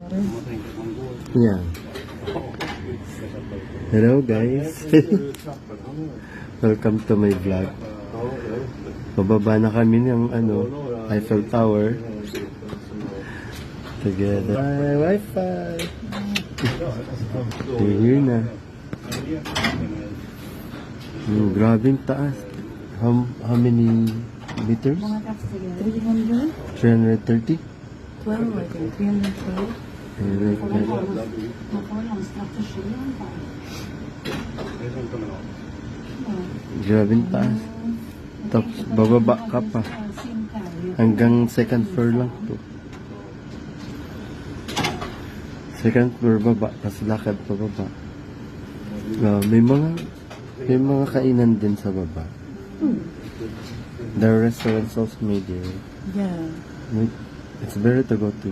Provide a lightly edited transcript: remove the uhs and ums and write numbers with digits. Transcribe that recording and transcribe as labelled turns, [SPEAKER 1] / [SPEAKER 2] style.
[SPEAKER 1] Yeah. Hello guys. Welcome to my vlog. Pababa na kami ng Eiffel Tower. Together. Hi, Wi-Fi. Here na. Grabing taas. How many meters?
[SPEAKER 2] 300?
[SPEAKER 1] 330?
[SPEAKER 2] 12, I think. 312.
[SPEAKER 1] Grabing taas. Tapos bababa ka pa. Hanggang second floor lang to. Second floor baba, tapos lakad pa baba. May mga kainan din sa baba. There are restaurants also made there.
[SPEAKER 2] Yeah.
[SPEAKER 1] It's better to go to